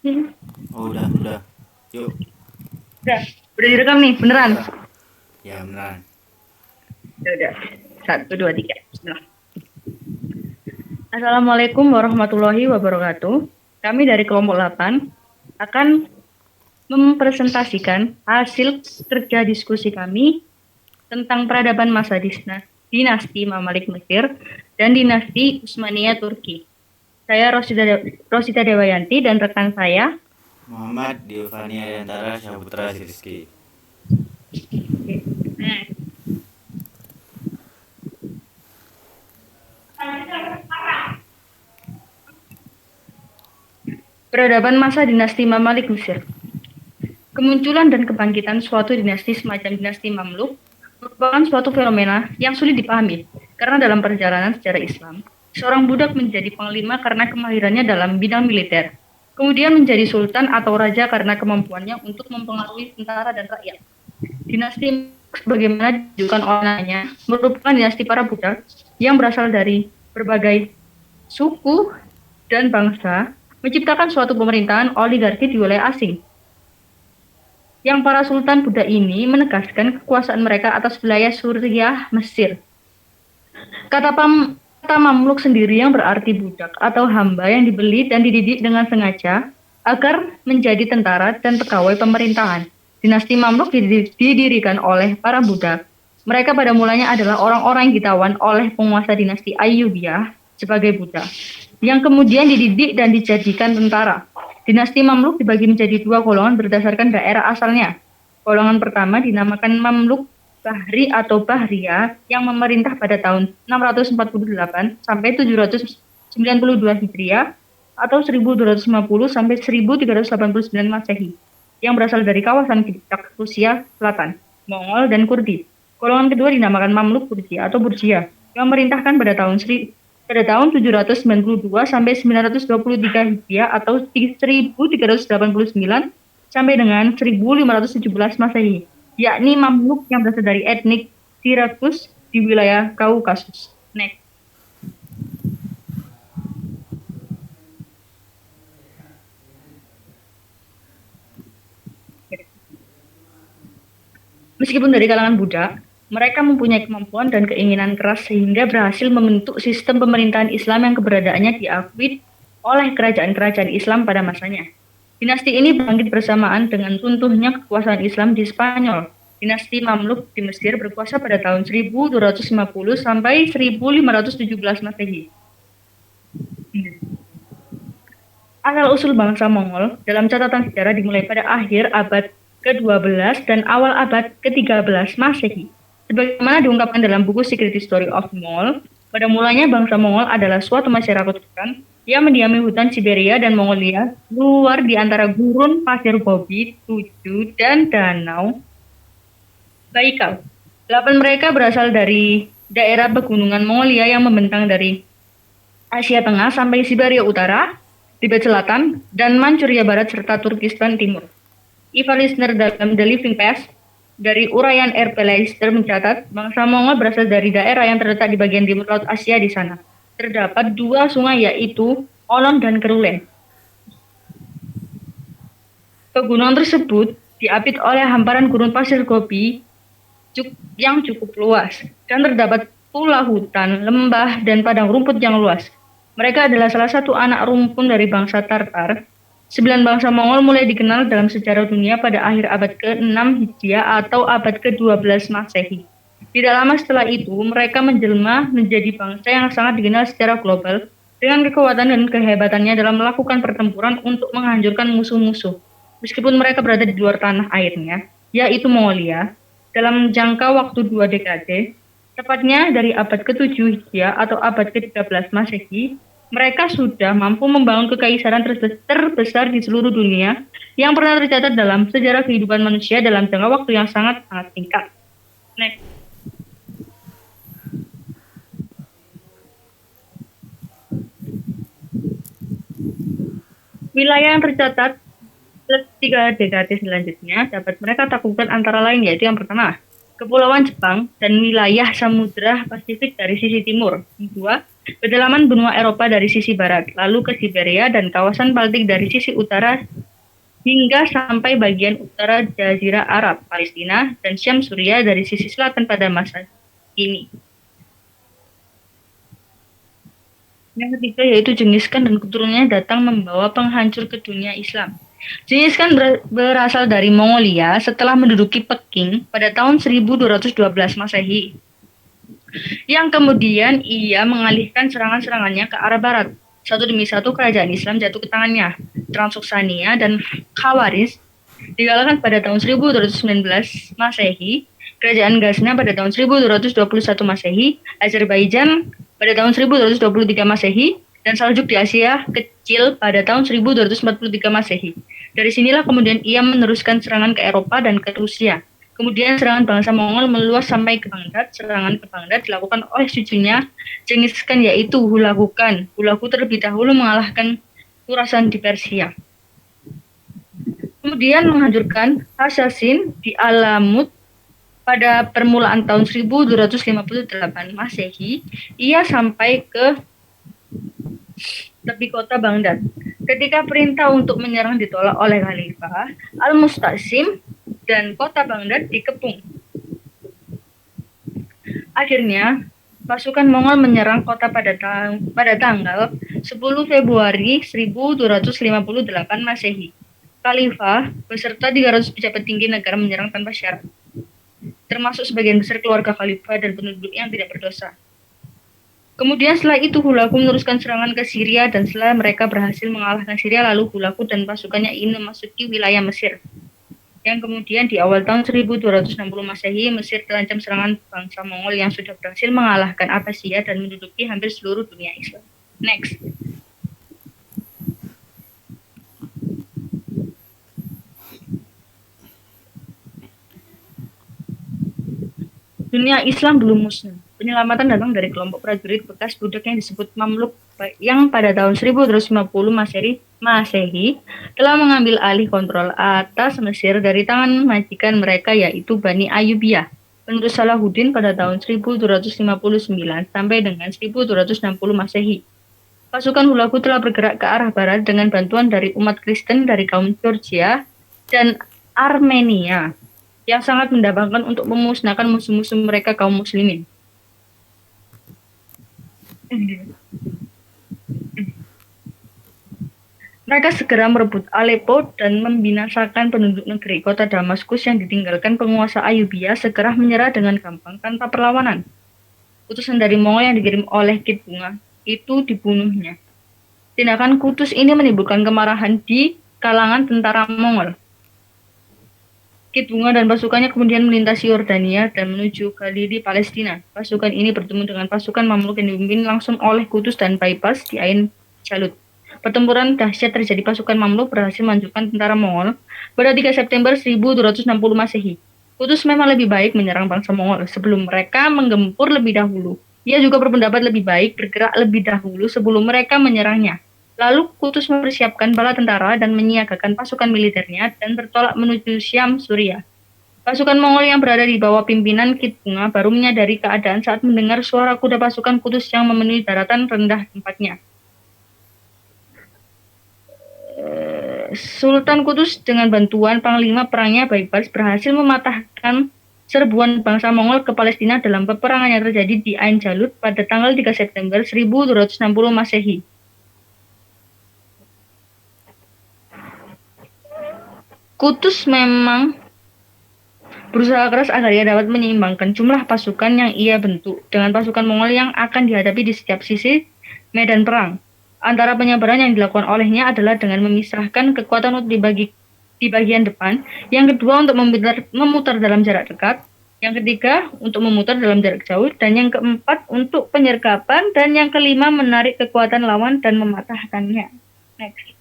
Oh, udah. Yuk. Udah direkam nih, beneran. Ya, beneran. Udah. Satu, dua, tiga. Bismillah. Assalamualaikum warahmatullahi wabarakatuh. Kami dari kelompok 8 akan mempresentasikan hasil kerja diskusi kami tentang peradaban masa dinasti Mamalik Mesir dan dinasti Utsmaniyah Turki. Saya Rosita Dewayanti dan rekan saya Muhammad Diovani Ariantara Syaputra Rizky. Peradaban masa dinasti Mamalik Mesir. Kemunculan dan kebangkitan suatu dinasti semacam dinasti Mamluk merupakan suatu fenomena yang sulit dipahami karena dalam perjalanan sejarah Islam, seorang budak menjadi panglima karena kemahirannya dalam bidang militer, kemudian menjadi sultan atau raja karena kemampuannya untuk mempengaruhi tentara dan rakyat. Dinasti sebagaimana ditunjukkan olehnya merupakan dinasti para budak yang berasal dari berbagai suku dan bangsa menciptakan suatu pemerintahan oligarki di wilayah asing. Yang para sultan budak ini menegaskan kekuasaan mereka atas wilayah Suriah Mesir. Kata Mamluk sendiri yang berarti budak atau hamba yang dibeli dan dididik dengan sengaja agar menjadi tentara dan pegawai pemerintahan. Dinasti Mamluk didirikan oleh para budak. Mereka pada mulanya adalah orang-orang yang ditawan oleh penguasa dinasti Ayyubiyah sebagai budak, yang kemudian dididik dan dijadikan tentara. Dinasti Mamluk dibagi menjadi dua golongan berdasarkan daerah asalnya. Golongan pertama dinamakan Mamluk Bahri atau Bahria yang memerintah pada tahun 648 sampai 792 Hijriah atau 1250 sampai 1389 Masehi yang berasal dari kawasan Kipchak, Rusia Selatan, Mongol dan Kurdi. Golongan kedua dinamakan Mamluk Burji atau Burjia yang memerintahkan pada tahun 792 sampai 923 Hijriah atau 1389 sampai dengan 1517 Masehi, yakni Mamluk yang berasal dari etnik Sirakus di wilayah Kaukasus. Next. Meskipun dari kalangan budak, mereka mempunyai kemampuan dan keinginan keras sehingga berhasil membentuk sistem pemerintahan Islam yang keberadaannya diakui oleh kerajaan-kerajaan Islam pada masanya. Dinasti ini bangkit bersamaan dengan runtuhnya kekuasaan Islam di Spanyol. Dinasti Mamluk di Mesir berkuasa pada tahun 1250 sampai 1517 Masehi. Asal-usul bangsa Mongol dalam catatan sejarah dimulai pada akhir abad ke-12 dan awal abad ke-13 Masehi. Sebagaimana diungkapkan dalam buku Secret History of Mongol, pada mulanya bangsa Mongol adalah suatu masyarakat hutan yang mendiami hutan Siberia dan Mongolia, luar di antara gurun pasir Gobi, Tuju, dan Danau Baikal. 8 mereka berasal dari daerah pegunungan Mongolia yang membentang dari Asia Tengah sampai Siberia Utara, Tibet Selatan, dan Manchuria Barat serta Turkistan Timur. Eva Listener dalam The Living Past dari uraian R. P. Leister mencatat bangsa Mongol berasal dari daerah yang terletak di bagian timur laut Asia di sana. Terdapat dua sungai yaitu Olon dan Kerulen. Pegunungan tersebut diapit oleh hamparan gurun pasir Gobi yang cukup luas dan terdapat pula hutan, lembah, dan padang rumput yang luas. Mereka adalah salah satu anak rumpun dari bangsa Tartar. 9 bangsa Mongol mulai dikenal dalam sejarah dunia pada akhir abad ke-6 Hijriah atau abad ke-12 Masehi. Tidak lama setelah itu, mereka menjelma menjadi bangsa yang sangat dikenal secara global dengan kekuatan dan kehebatannya dalam melakukan pertempuran untuk menghancurkan musuh-musuh. Meskipun mereka berada di luar tanah airnya, yaitu Mongolia, dalam jangka waktu 2 dekade, tepatnya dari abad ke-7 Hijriah atau abad ke-13 Masehi, mereka sudah mampu membangun kekaisaran terbesar di seluruh dunia yang pernah tercatat dalam sejarah kehidupan manusia dalam jangka waktu yang sangat-sangat singkat. Next. Wilayah yang tercatat 3 dekade selanjutnya dapat mereka taklukkan antara lain yaitu yang pertama, Kepulauan Jepang dan wilayah Samudra Pasifik dari sisi timur. Yang kedua, Kedalaman benua Eropa dari sisi barat, lalu ke Siberia dan kawasan Baltik dari sisi utara hingga sampai bagian utara Jazirah Arab, Palestina, dan Syam Suriah dari sisi selatan pada masa ini. Yang ketiga yaitu Genghis Khan dan keturunannya datang membawa penghancur ke dunia Islam. Genghis Khan berasal dari Mongolia setelah menduduki Peking pada tahun 1212 Masehi. Yang kemudian ia mengalihkan serangan-serangannya ke arah barat. Satu demi satu kerajaan Islam jatuh ke tangannya. Transoksania dan Khawarizm digalakkan pada tahun 1219 Masehi, kerajaan Ghazna pada tahun 1221 Masehi, Azerbaijan pada tahun 1223 Masehi, dan Saljuk di Asia Kecil pada tahun 1243 Masehi. Dari sinilah kemudian ia meneruskan serangan ke Eropa dan ke Rusia. Kemudian serangan bangsa Mongol meluas sampai ke Baghdad. Serangan ke Baghdad dilakukan oleh cucunya Genghis Khan yaitu Hulagu Khan. Hulagu terlebih dahulu mengalahkan Khurasan di Persia. Kemudian menghancurkan Hasasin di Alamut pada permulaan tahun 1258 Masehi. Ia sampai ke tepi kota Baghdad. Ketika perintah untuk menyerang ditolak oleh Khalifah Al-Mustasim dan kota Baghdad dikepung. Akhirnya, pasukan Mongol menyerang kota pada tanggal 10 Februari 1258 Masehi. Khalifah beserta 300 pejabat tinggi negara menyerang tanpa syarat, termasuk sebagian besar keluarga Khalifah dan penduduk yang tidak berdosa. Kemudian setelah itu Hulagu meneruskan serangan ke Syria dan setelah mereka berhasil mengalahkan Syria, lalu Hulagu dan pasukannya ingin memasuki wilayah Mesir. Yang kemudian di awal tahun 1260 Masehi, Mesir terancam serangan bangsa Mongol yang sudah berhasil mengalahkan Abbasiyah dan menduduki hampir seluruh dunia Islam. Next. Dunia Islam belum musnah. Penyelamatan datang dari kelompok prajurit bekas budak yang disebut Mamluk yang pada tahun 1250 Masehi telah mengambil alih kontrol atas Mesir dari tangan majikan mereka yaitu Bani Ayyubiyah. Menurut Salahuddin pada tahun 1259 sampai dengan 1260 Masehi. Pasukan Hulagu telah bergerak ke arah barat dengan bantuan dari umat Kristen dari kaum Georgia dan Armenia yang sangat mendambakan untuk memusnahkan musuh-musuh mereka kaum muslimin. Mereka segera merebut Aleppo dan membinasakan penduduk negeri. Kota Damaskus yang ditinggalkan penguasa Ayyubiyah segera menyerah dengan gampang tanpa perlawanan. Utusan dari Mongol yang dikirim oleh Kit Bunga itu dibunuhnya. Tindakan Kutus ini menimbulkan kemarahan di kalangan tentara Mongol. Kit Bunga dan pasukannya kemudian melintasi Yordania dan menuju Galili, Palestina. Pasukan ini bertemu dengan pasukan Mamluk yang dipimpin langsung oleh Kutus dan Baibars di Ain Jalut. Pertempuran dahsyat terjadi. Pasukan Mamluk berhasil menunjukkan tentara Mongol pada 3 September 1260 Masehi. Kutus memang lebih baik menyerang bangsa Mongol sebelum mereka menggempur lebih dahulu. Ia juga berpendapat lebih baik bergerak lebih dahulu sebelum mereka menyerangnya. Lalu Kutus mempersiapkan bala tentara dan menyiagakan pasukan militernya dan bertolak menuju Syam, Suriah. Pasukan Mongol yang berada di bawah pimpinan Kit Bunga baru menyadari keadaan saat mendengar suara kuda pasukan Kutus yang memenuhi daratan rendah tempatnya. Sultan Kutus dengan bantuan panglima perangnya Baibars berhasil mematahkan serbuan bangsa Mongol ke Palestina dalam peperangan yang terjadi di Ain Jalut pada tanggal 3 September 1260 Masehi. Kutus memang berusaha keras agar ia dapat menyeimbangkan jumlah pasukan yang ia bentuk dengan pasukan Mongol yang akan dihadapi di setiap sisi medan perang. Antara penyebaran yang dilakukan olehnya adalah dengan memisahkan kekuatan untuk di bagian depan, yang kedua untuk memutar dalam jarak dekat, yang ketiga untuk memutar dalam jarak jauh, dan yang keempat untuk penyergapan, dan yang kelima menarik kekuatan lawan dan mematahkannya. Next.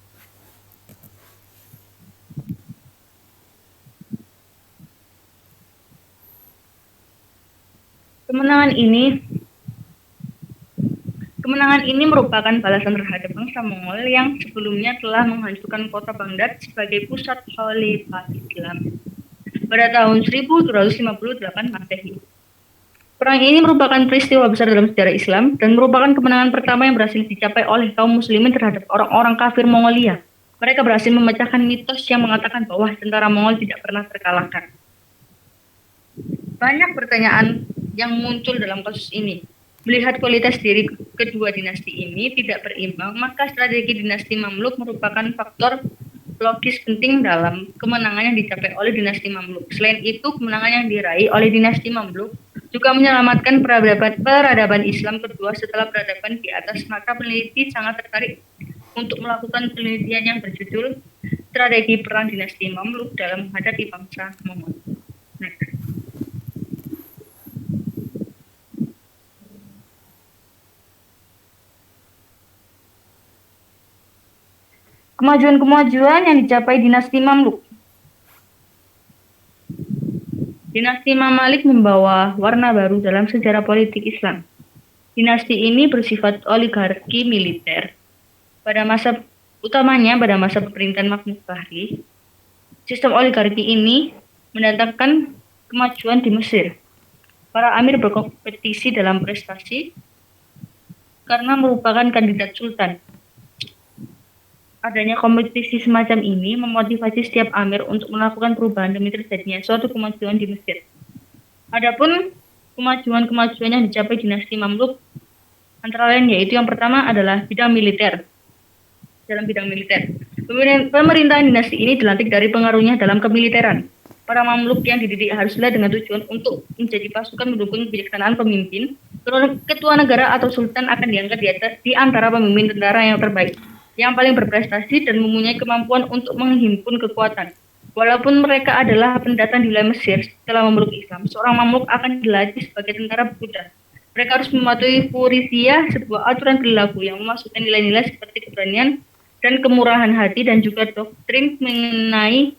Kemenangan ini merupakan balasan terhadap bangsa Mongol yang sebelumnya telah menghancurkan kota Baghdad sebagai pusat Khalifah Islam pada tahun 1258 Masehi. Perang ini merupakan peristiwa besar dalam sejarah Islam dan merupakan kemenangan pertama yang berhasil dicapai oleh kaum muslimin terhadap orang-orang kafir Mongolia. Mereka berhasil memecahkan mitos yang mengatakan bahwa tentara Mongol tidak pernah terkalahkan. Banyak pertanyaan yang muncul dalam kasus ini. Melihat kualitas diri kedua dinasti ini tidak berimbang, maka strategi dinasti Mamluk merupakan faktor logis penting dalam kemenangan yang dicapai oleh dinasti Mamluk. Selain itu, kemenangan yang diraih oleh dinasti Mamluk juga menyelamatkan peradaban Islam kedua setelah peradaban di atas, maka peneliti sangat tertarik untuk melakukan penelitian yang berjudul Strategi Perang Dinasti Mamluk dalam Menghadapi Bangsa Mongol. Kemajuan-kemajuan yang dicapai dinasti Mamluk. Dinasti Mamalik membawa warna baru dalam sejarah politik Islam. Dinasti ini bersifat oligarki militer. Pada masa pemerintahan Mahmud Fahri, sistem oligarki ini mendatangkan kemajuan di Mesir. Para amir berkompetisi dalam prestasi karena merupakan kandidat sultan. Adanya kompetisi semacam ini memotivasi setiap amir untuk melakukan perubahan demi terjadinya suatu kemajuan di Mesir. Adapun kemajuan-kemajuan yang dicapai dinasti Mamluk antara lain yaitu yang pertama adalah bidang militer. Dalam bidang militer, pemerintahan dinasti ini dilantik dari pengaruhnya dalam kemiliteran. Para Mamluk yang dididik haruslah dengan tujuan untuk menjadi pasukan mendukung kebijaksanaan pemimpin. Ketua negara atau sultan akan diangkat di antara pemimpin tentara yang terbaik, yang paling berprestasi dan mempunyai kemampuan untuk menghimpun kekuatan. Walaupun mereka adalah pendatang di wilayah Mesir setelah memeluk Islam, seorang Mamluk akan dilatih sebagai tentara berkuda. Mereka harus mematuhi furisia, sebuah aturan perilaku yang memasukkan nilai-nilai seperti keberanian dan kemurahan hati dan juga doktrin mengenai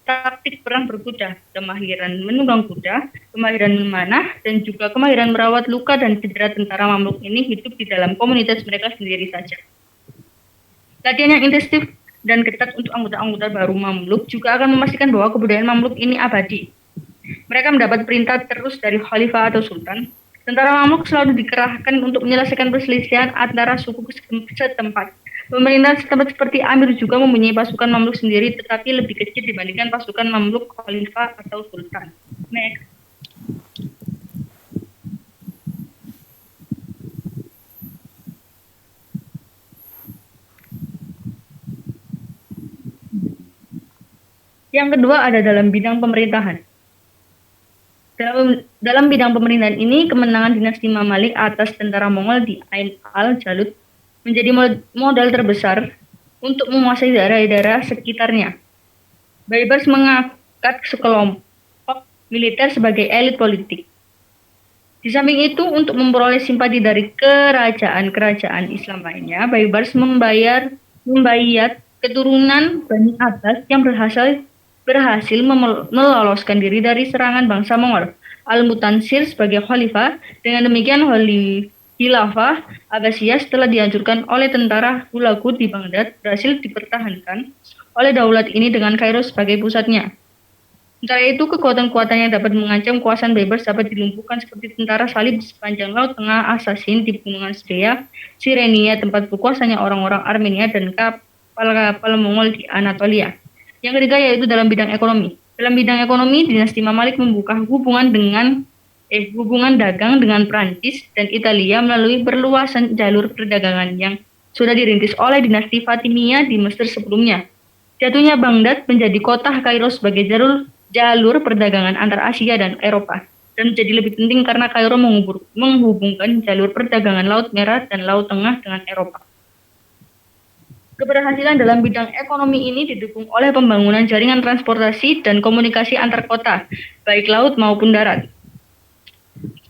taktik perang berkuda, kemahiran menunggang kuda, kemahiran memanah, dan juga kemahiran merawat luka dan cedera. Tentara Mamluk ini hidup di dalam komunitas mereka sendiri saja. Latihan yang intensif dan ketat untuk anggota-anggota baru Mamluk juga akan memastikan bahwa kebudayaan Mamluk ini abadi. Mereka mendapat perintah terus dari khalifah atau sultan. Tentara Mamluk selalu dikerahkan untuk menyelesaikan perselisihan antara suku setempat. Pemerintah setempat seperti Amir juga mempunyai pasukan Mamluk sendiri, tetapi lebih kecil dibandingkan pasukan Mamluk khalifah atau sultan. Next. Yang kedua ada dalam bidang pemerintahan. Dalam bidang pemerintahan ini, kemenangan dinasti Mamalik atas tentara Mongol di Ain al-Jalut menjadi modal terbesar untuk menguasai daerah-daerah sekitarnya. Baybars mengangkat sekelompok militer sebagai elit politik. Di samping itu, untuk memperoleh simpati dari kerajaan-kerajaan Islam lainnya, Baybars membayar keturunan Bani Abbas yang berhasil meloloskan diri dari serangan bangsa Mongol. Al-Mutansir sebagai khalifah. Dengan demikian, Khilafah Abbasiyah setelah dihancurkan oleh tentara Hulagu di Baghdad berhasil dipertahankan oleh daulat ini dengan Kairo sebagai pusatnya. Sementara itu, kekuatan-kekuatan yang dapat mengancam kekuasaan Baybars dapat dilumpuhkan seperti tentara salib di sepanjang Laut Tengah, Assassin di Pegunungan Sdeya, Sirenia tempat berkuasanya orang-orang Armenia, dan kapal-kapal Mongol di Anatolia. Yang ketiga yaitu dalam bidang ekonomi. Dalam bidang ekonomi, dinasti Mamalik membuka hubungan dagang dengan Prancis dan Italia melalui perluasan jalur perdagangan yang sudah dirintis oleh dinasti Fatimiyah di Mesir sebelumnya. Jatuhnya Baghdad menjadi kota Kairo sebagai jalur perdagangan antar Asia dan Eropa, dan menjadi lebih penting karena Kairo menghubungkan jalur perdagangan Laut Merah dan Laut Tengah dengan Eropa. Keberhasilan dalam bidang ekonomi ini didukung oleh pembangunan jaringan transportasi dan komunikasi antar kota, baik laut maupun darat.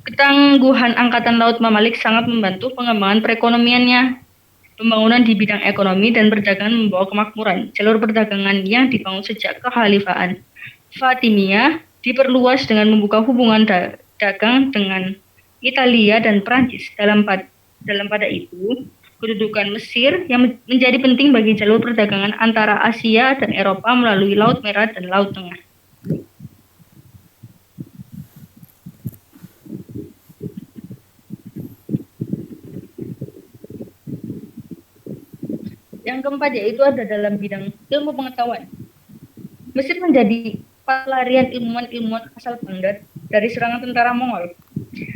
Ketangguhan Angkatan Laut Mamalik sangat membantu pengembangan perekonomiannya. Pembangunan di bidang ekonomi dan perdagangan membawa kemakmuran. Jalur perdagangan yang dibangun sejak kekhalifahan Fatimiyah diperluas dengan membuka hubungan dagang dengan Italia dan Prancis. Dalam pada itu, kedudukan Mesir yang menjadi penting bagi jalur perdagangan antara Asia dan Eropa melalui Laut Merah dan Laut Tengah. Yang keempat yaitu ada dalam bidang ilmu pengetahuan. Mesir menjadi pelarian ilmuwan-ilmuwan asal Baghdad dari serangan tentara Mongol.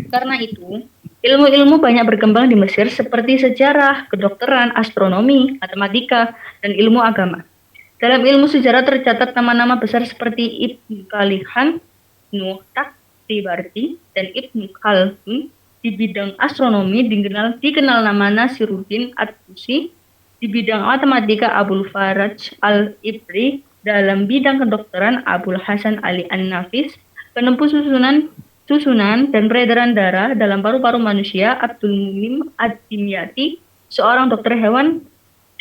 Karena itu, ilmu-ilmu banyak berkembang di Mesir seperti sejarah, kedokteran, astronomi, matematika, dan ilmu agama. Dalam ilmu sejarah tercatat nama-nama besar seperti Ibnu Khalikan, Ibnu Taktibarti, dan Ibnu Khaldun. Di bidang astronomi dikenal nama Nasiruddin At-Tusi, di bidang matematika Abul Faraj Al-Ibri, dalam bidang kedokteran Abul Hasan Ali An-Nafis, penempuh susunan dan peredaran darah dalam paru-paru manusia Abdul Munim Ad-Dimyati, seorang dokter hewan,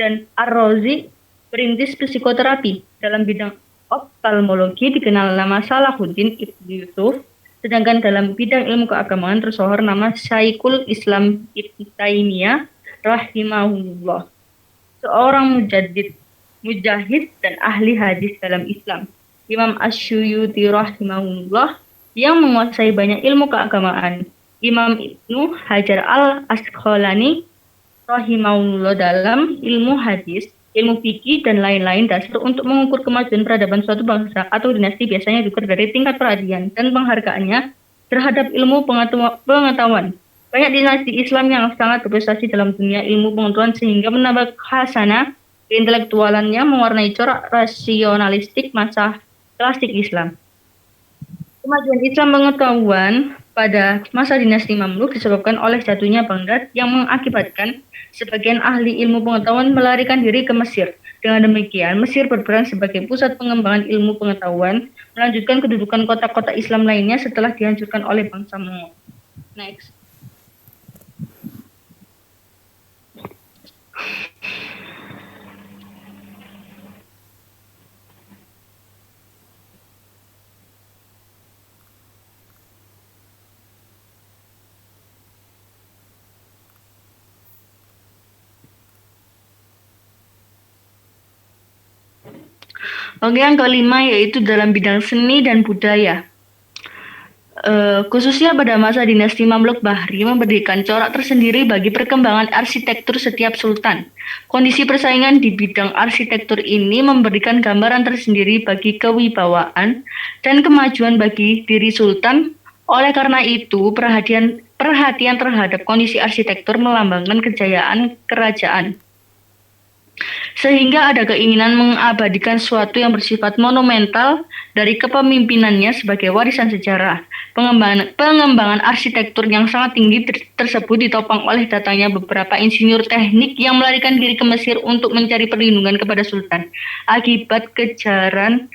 dan Ar-Razi, perintis psikoterapi. Dalam bidang oftalmologi dikenal nama Salahuddin Ibnu Yusuf, sedangkan dalam bidang ilmu keagamaan tersohor nama Syekhul Islam Ibnu Taimiyah rahimahullah, seorang mujahid dan ahli hadis dalam Islam. Imam Asyuyuti rahimahullah yang menguasai banyak ilmu keagamaan. Imam Ibnu Hajar al-Asqalani rahimahullah dalam ilmu hadis, ilmu fikih, dan lain-lain. Dasar untuk mengukur kemajuan peradaban suatu bangsa atau dinasti biasanya diukur dari tingkat perhatian dan penghargaannya terhadap ilmu pengetahuan. Banyak dinasti Islam yang sangat berprestasi dalam dunia ilmu pengetahuan sehingga menambah khasanah keintelektualannya mewarnai corak rasionalistik masa klasik Islam. Kemajuan Islam pengetahuan pada masa dinasti Mamluk disebabkan oleh jatuhnya Baghdad yang mengakibatkan sebagian ahli ilmu pengetahuan melarikan diri ke Mesir. Dengan demikian, Mesir berperan sebagai pusat pengembangan ilmu pengetahuan, melanjutkan kedudukan kota-kota Islam lainnya setelah dihancurkan oleh bangsa Mongol. Next. Oke, yang kelima yaitu dalam bidang seni dan budaya. Khususnya pada masa dinasti Mamluk Bahri memberikan corak tersendiri bagi perkembangan arsitektur setiap sultan. Kondisi persaingan di bidang arsitektur ini memberikan gambaran tersendiri bagi kewibawaan dan kemajuan bagi diri sultan. Oleh karena itu, perhatian terhadap kondisi arsitektur melambangkan kejayaan kerajaan. Sehingga ada keinginan mengabadikan sesuatu yang bersifat monumental dari kepemimpinannya sebagai warisan sejarah. Pengembangan arsitektur yang sangat tinggi tersebut ditopang oleh datangnya beberapa insinyur teknik yang melarikan diri ke Mesir untuk mencari perlindungan kepada Sultan akibat kejaran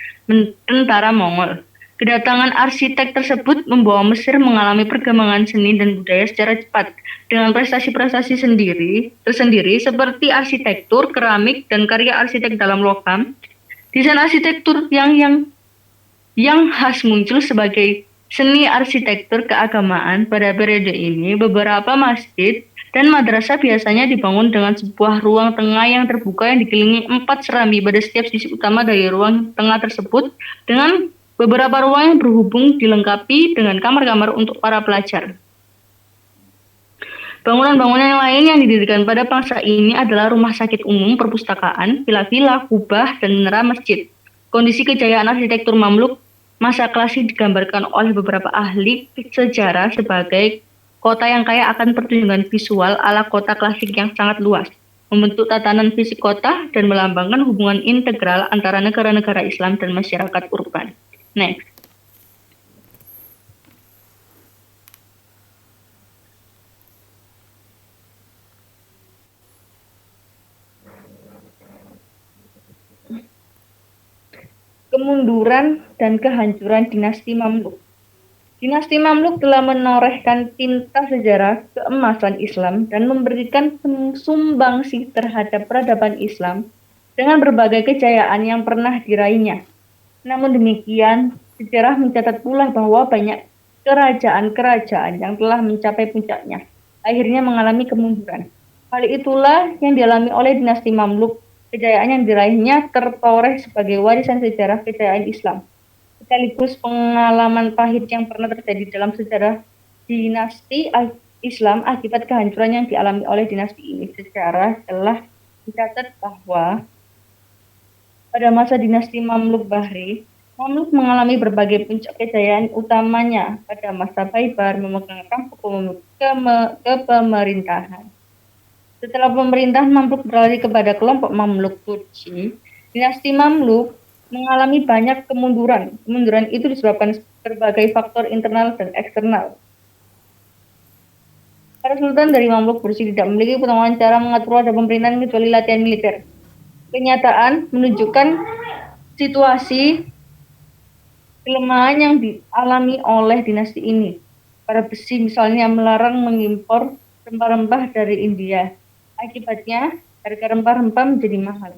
tentara Mongol. Kedatangan arsitek tersebut membawa Mesir mengalami perkembangan seni dan budaya secara cepat dengan prestasi-prestasi tersendiri seperti arsitektur, keramik, dan karya arsitek dalam logam. Desain arsitektur yang khas muncul sebagai seni arsitektur keagamaan pada periode ini. Beberapa masjid dan madrasah biasanya dibangun dengan sebuah ruang tengah yang terbuka yang dikelilingi 4 serambi pada setiap sisi utama dari ruang tengah tersebut, dengan beberapa ruang yang berhubung dilengkapi dengan kamar-kamar untuk para pelajar. Bangunan-bangunan yang lain yang didirikan pada masa ini adalah rumah sakit umum, perpustakaan, villa-villa, kubah, dan menara masjid. Kondisi kejayaan arsitektur Mamluk masa klasik digambarkan oleh beberapa ahli sejarah sebagai kota yang kaya akan pertunjukan visual ala kota klasik yang sangat luas, membentuk tatanan fisik kota dan melambangkan hubungan integral antara negara-negara Islam dan masyarakat urban. Next. Kemunduran dan kehancuran dinasti Mamluk. Dinasti Mamluk telah menorehkan tinta sejarah keemasan Islam dan memberikan sumbangsi terhadap peradaban Islam dengan berbagai kejayaan yang pernah diraihnya. Namun demikian, sejarah mencatat pula bahwa banyak kerajaan-kerajaan yang telah mencapai puncaknya akhirnya mengalami kemunduran. Hal itulah yang dialami oleh dinasti Mamluk. Kejayaan yang diraihnya tertoreh sebagai warisan sejarah kejayaan Islam, sekaligus pengalaman pahit yang pernah terjadi dalam sejarah dinasti Islam akibat kehancuran yang dialami oleh dinasti ini. Sejarah telah Dicatat bahwa pada masa dinasti Mamluk Bahri, Mamluk mengalami berbagai puncak kejayaan, utamanya pada masa Baibar memegang tampuk kepemerintahan. Setelah pemerintahan Mamluk beralih kepada kelompok Mamluk Turki, dinasti Mamluk mengalami banyak kemunduran. Kemunduran itu disebabkan berbagai faktor internal dan eksternal. Para sultan dari Mamluk Turki tidak memiliki pengetahuan cara mengatur roda pemerintahan kecuali latihan militer. Kenyataan menunjukkan situasi kelemahan yang dialami oleh dinasti ini. Para besi misalnya melarang mengimpor rempah-rempah dari India. Akibatnya, harga rempah-rempah menjadi mahal.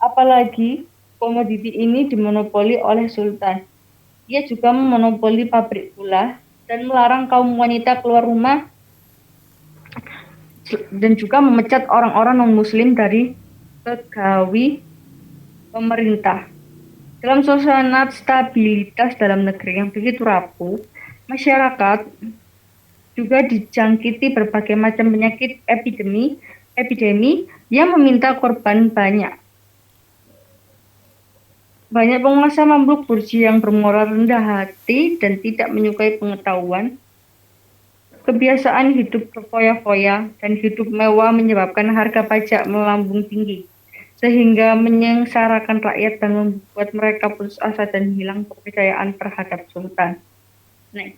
Apalagi komoditi ini dimonopoli oleh sultan. Ia juga memonopoli pabrik gula dan melarang kaum wanita keluar rumah dan juga memecat orang-orang non-muslim dari pegawai pemerintah. Dalam suasana stabilitas dalam negeri yang begitu rapuh, masyarakat juga dijangkiti berbagai macam penyakit epidemi yang meminta korban banyak. Banyak penguasa Mamluk Burji yang bermoral rendah hati dan tidak menyukai pengetahuan. Kebiasaan hidup berfoya-foya dan hidup mewah menyebabkan harga pajak melambung tinggi, sehingga menyengsarakan rakyat dan membuat mereka putus asa dan hilang kepercayaan terhadap sultan. Nah,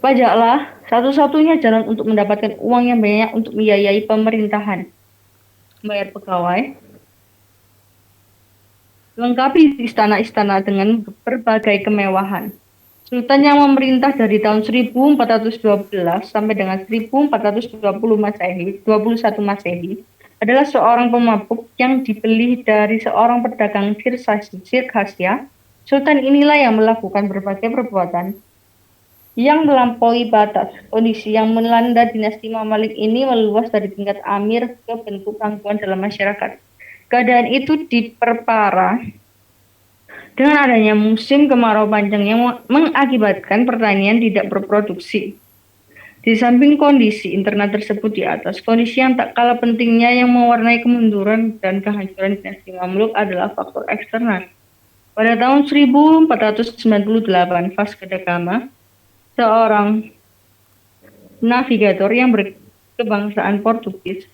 pajaklah satu-satunya jalan untuk mendapatkan uang yang banyak untuk membiayai pemerintahan, membayar pegawai, lengkapi istana-istana dengan berbagai kemewahan. Sultan yang memerintah dari tahun 1412 sampai dengan 1420 Masehi, 21 Masehi, adalah seorang pemabuk yang dibeli dari seorang pedagang Sirkasya. Sultan inilah yang melakukan berbagai perbuatan yang melampaui batas. Kondisi yang melanda dinasti Mamalik ini meluas dari tingkat amir ke bentuk gangguan dalam masyarakat. Keadaan itu diperparah dengan adanya musim kemarau panjang yang mengakibatkan pertanian tidak berproduksi. Di samping kondisi internal tersebut di atas, kondisi yang tak kalah pentingnya yang mewarnai kemunduran dan kehancuran dinasti Mamluk adalah faktor eksternal. Pada tahun 1498, Vasco da Gama, seorang navigator yang berkebangsaan Portugis,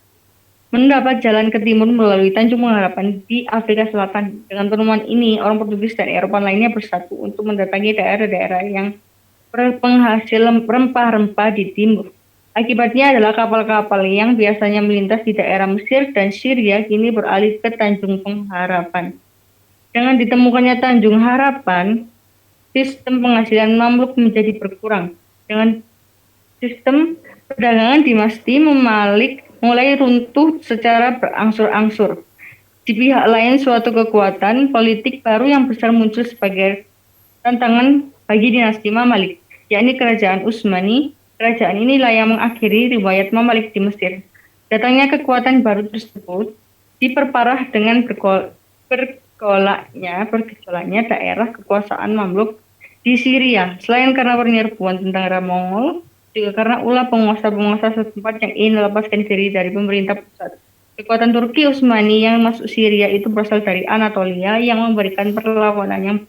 mendapat jalan ke timur melalui Tanjung Pengharapan di Afrika Selatan. Dengan penemuan ini, orang Portugis dan Eropa lainnya bersatu untuk mendatangi daerah-daerah yang penghasil rempah-rempah di timur. Akibatnya adalah kapal-kapal yang biasanya melintas di daerah Mesir dan Syria kini beralih ke Tanjung Pengharapan. Dengan ditemukannya Tanjung Harapan, sistem penghasilan Mamluk menjadi berkurang. Dengan sistem perdagangan dinasti Mamalik mulai runtuh secara berangsur-angsur. Di pihak lain, suatu kekuatan politik baru yang besar muncul sebagai tantangan bagi dinasti Mamalik, yakni Kerajaan Utsmani. Kerajaan inilah yang mengakhiri riwayat Mamalik di Mesir. Datangnya kekuatan baru tersebut diperparah dengan bergejolaknya daerah kekuasaan Mamluk di Syria. Selain karena penyerbuan tentara Mongol, juga karena ulah penguasa-penguasa setempat yang ingin melepaskan diri dari pemerintah pusat. Kekuatan Turki Utsmani yang masuk Syria itu berasal dari Anatolia yang memberikan perlawanan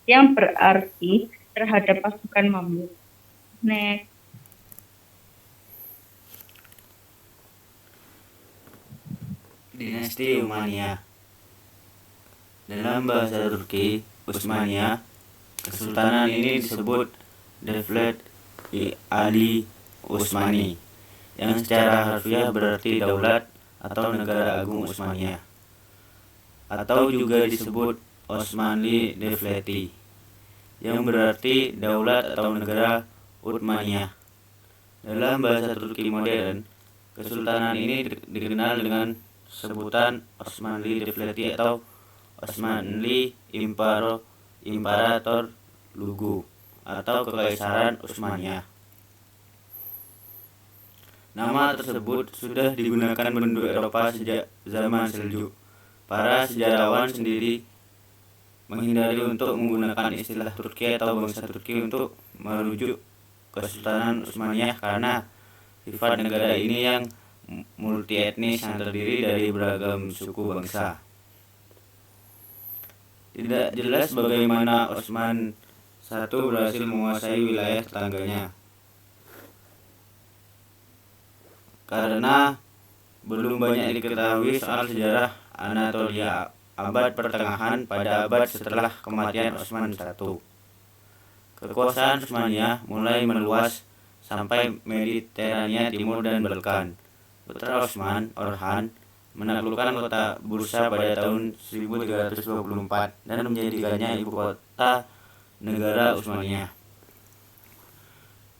yang berarti terhadap pasukan Mamluk. Next. Dinasti Umayyah. Dalam bahasa Turki, Utsmaniyah, kesultanan ini disebut Devlet Ali Utsmani, yang secara harfiah berarti daulat atau negara agung Utsmaniyah, atau juga disebut Osmanli Devleti, yang berarti daulat atau negara Uthmaniyah. Dalam bahasa Turki modern, kesultanan ini dikenal dengan sebutan Osmanli Devleti atau Osmanli Imperator Lugu atau Kekaisaran Utsmaniyah. Nama tersebut sudah digunakan penduduk Eropa sejak zaman Seljuk. Para sejarawan sendiri menghindari untuk menggunakan istilah Turki atau bangsa Turki untuk merujuk Kesultanan Utsmaniyah karena sifat negara ini yang multi etnis yang terdiri dari beragam suku bangsa. Tidak jelas bagaimana Utsman I berhasil menguasai wilayah tetangganya, karena belum banyak diketahui soal sejarah Anatolia abad pertengahan pada abad setelah kematian Utsman I. Kekuasaan Utsmaniyah mulai meluas sampai Mediterania Timur dan Balkan. Putra Utsman, Orhan, menaklukkan kota Bursa pada tahun 1324 dan menjadikannya ibu kota negara Utsmaniyah.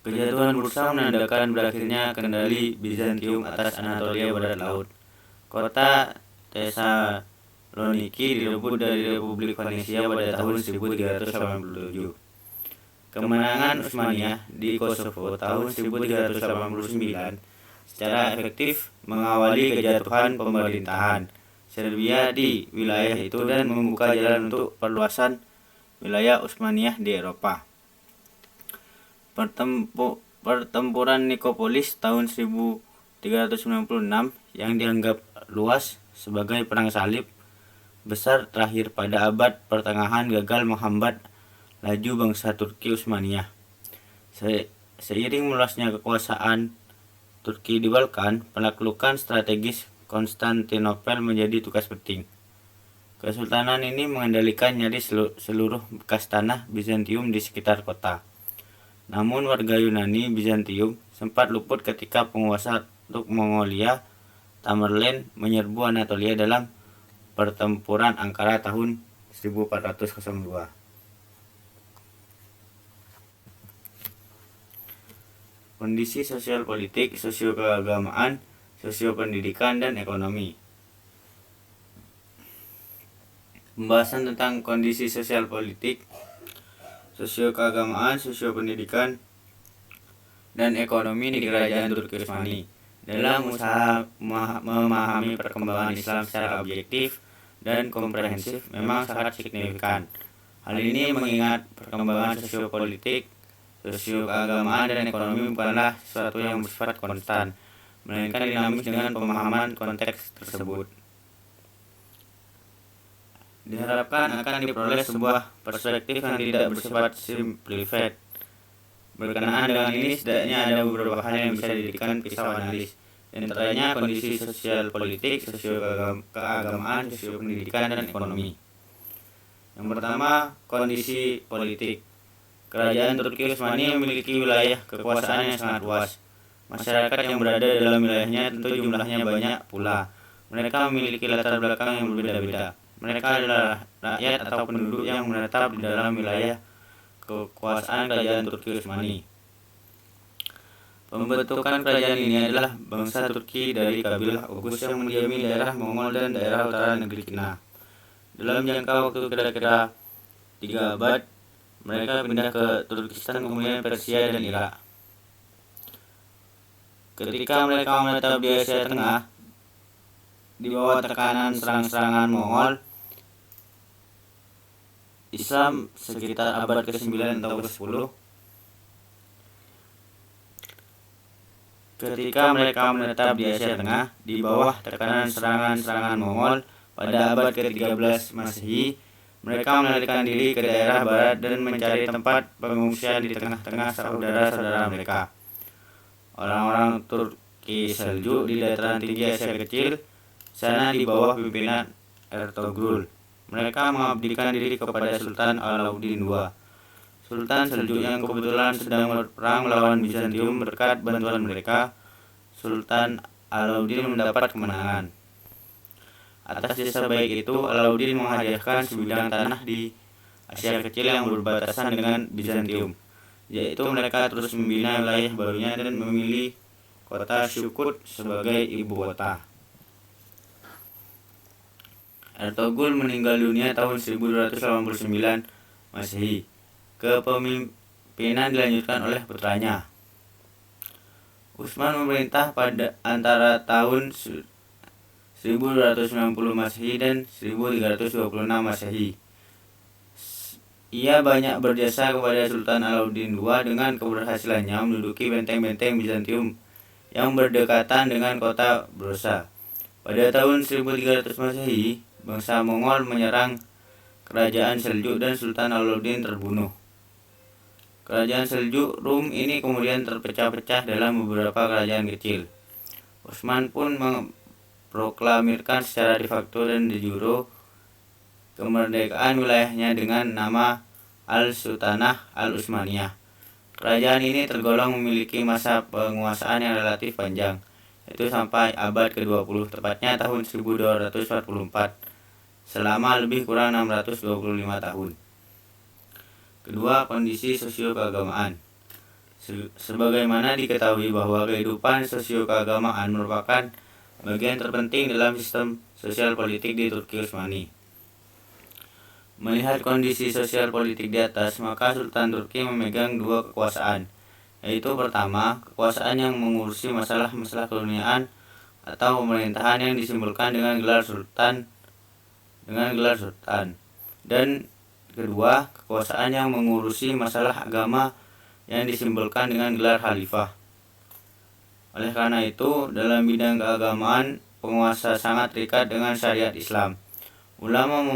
Kejatuhan Bursa menandakan berakhirnya kendali Bizantium atas Anatolia Barat Laut. Kota Thessaloniki direbut dari Republik Venesia pada tahun 1387. Kemenangan Utsmaniyah di Kosovo tahun 1389 secara efektif mengawali kejatuhan pemerintahan Serbia di wilayah itu dan membuka jalan untuk perluasan wilayah Utsmaniyah di Eropa. Pertempuran Nikopolis tahun 1396 yang dianggap luas sebagai perang salib besar terakhir pada abad pertengahan gagal menghambat laju bangsa Turki Utsmaniyah. Seiring meluasnya kekuasaan Turki di Balkan, penaklukan strategis Konstantinopel menjadi tugas penting. Kesultanan ini mengendalikan nyaris seluruh bekas tanah Bizantium di sekitar kota. Namun warga Yunani Bizantium sempat luput ketika penguasa untuk Mongolia, Tamerlane, menyerbu Anatolia dalam pertempuran Ankara tahun 1402. Kondisi sosial politik, sosio-keagamaan, sosio-pendidikan, dan ekonomi. Pembahasan tentang kondisi sosial politik, sosio-keagamaan, sosio-pendidikan, dan ekonomi di Kerajaan Turki Utsmani. Dalam usaha memahami perkembangan Islam secara objektif dan komprehensif memang sangat signifikan. Hal ini mengingat perkembangan sosio-politik, sosio-keagamaan, dan ekonomi bukanlah sesuatu yang bersifat konstan, melainkan dinamis dengan pemahaman konteks tersebut. Diharapkan akan diperoleh sebuah perspektif yang tidak bersifat simplified. Berkenaan dengan ini, setidaknya ada beberapa hal yang bisa dijadikan pisau analis, antaranya kondisi sosial politik, sosio-keagamaan, sosio-pendidikan, dan ekonomi. Yang pertama, kondisi politik. Kerajaan Turki Utsmani memiliki wilayah kekuasaan yang sangat luas. Masyarakat yang berada dalam wilayahnya tentu jumlahnya banyak pula. Mereka memiliki latar belakang yang berbeda-beda. Mereka adalah rakyat atau penduduk yang menetap di dalam wilayah kekuasaan Kerajaan Turki Utsmani. Pembentukan kerajaan ini adalah bangsa Turki dari kabilah Oghuz yang mendiami daerah Mongol dan daerah utara negeri Cina. Dalam jangka waktu kira-kira 3 abad, mereka pindah ke Turkistan, kemudian Persia dan Irak. Ketika mereka menetap di Asia Tengah, di bawah tekanan serang-serangan Mongol, Islam sekitar abad ke-9 atau ke-10. Ketika mereka menetap di Asia Tengah, di bawah tekanan serangan-serangan Mongol pada abad ke-13 Masehi, mereka melarikan diri ke daerah barat dan mencari tempat pengungsian di tengah-tengah saudara-saudara mereka, orang-orang Turki Seljuk di dataran tinggi Asia Kecil, sana di bawah pimpinan Ertugrul. Mereka mengabdikan diri kepada Sultan Alauddin II. Sultan Seljuk yang kebetulan sedang berperang melawan Bizantium. Berkat bantuan mereka, Sultan Alauddin mendapat kemenangan. Atas jasa baik itu, Alauddin menghadiahkan sebidang tanah di Asia Kecil yang berbatasan dengan Bizantium, yaitu mereka terus membina wilayah barunya dan memilih kota Shukut sebagai ibu kota. Ertugrul meninggal dunia tahun 1289 Masehi. Kepemimpinan dilanjutkan oleh putranya. Utsman memerintah pada antara tahun 1290 Masehi dan 1326 Masehi. Ia banyak berjasa kepada Sultan Alauddin II dengan keberhasilannya menduduki benteng-benteng Bizantium yang berdekatan dengan kota Brosa. Pada tahun 1300 Masehi, bangsa Mongol menyerang kerajaan Seljuk dan Sultan Alauddin terbunuh. Kerajaan Seljuk Rum ini kemudian terpecah-pecah dalam beberapa kerajaan kecil. Utsman pun memproklamirkan secara de facto dan de jure kemerdekaan wilayahnya dengan nama Al-Sultanah Al-Utsmaniyah. Kerajaan ini tergolong memiliki masa penguasaan yang relatif panjang, yaitu sampai abad ke-20, tepatnya tahun 1244, selama lebih kurang 625 tahun. Kedua, kondisi sosio-keagamaan. Sebagaimana diketahui bahwa kehidupan sosio-keagamaan merupakan bagian terpenting dalam sistem sosial politik di Turki Utsmani. Melihat kondisi sosial politik di atas, maka Sultan Turki memegang dua kekuasaan, yaitu pertama, kekuasaan yang mengurusi masalah-masalah keduniaan atau pemerintahan yang disimbolkan dengan gelar sultan, dan kedua, kekuasaan yang mengurusi masalah agama yang disimbolkan dengan gelar khalifah. Oleh karena itu, dalam bidang keagamaan, penguasa sangat terikat dengan syariat Islam. Ulama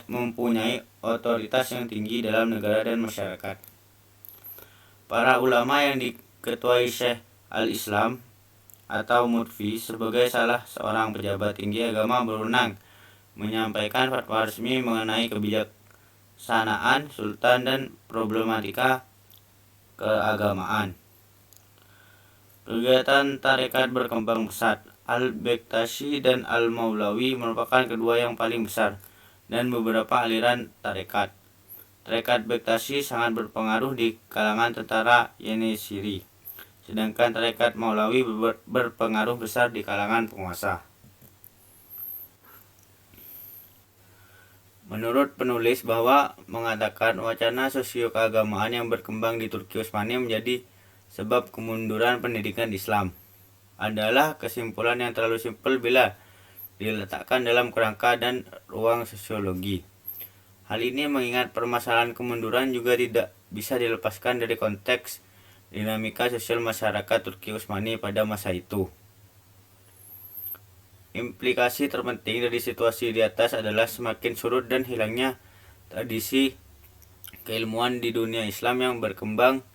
mempunyai otoritas yang tinggi dalam negara dan masyarakat. Para ulama yang diketuai Syekh al-Islam atau Mufti sebagai salah seorang pejabat tinggi agama berwenang menyampaikan fatwa resmi mengenai kebijaksanaan sultan dan problematika keagamaan. Kegiatan tarekat berkembang pesat. Al-Bektashi dan Al-Maulawi merupakan kedua yang paling besar dan beberapa aliran tarekat. Tarekat Bektashi sangat berpengaruh di kalangan tentara Yenisiri, sedangkan tarekat Maulawi berpengaruh besar di kalangan penguasa. Menurut penulis bahwa mengatakan wacana sosio-keagamaan yang berkembang di Turki Utsmani menjadi sebab kemunduran pendidikan Islam adalah kesimpulan yang terlalu simpel bila diletakkan dalam kerangka dan ruang sosiologi. Hal ini mengingat permasalahan kemunduran juga tidak bisa dilepaskan dari konteks dinamika sosial masyarakat Turki Utsmani pada masa itu. Implikasi terpenting dari situasi di atas adalah semakin surut dan hilangnya tradisi keilmuan di dunia Islam yang berkembang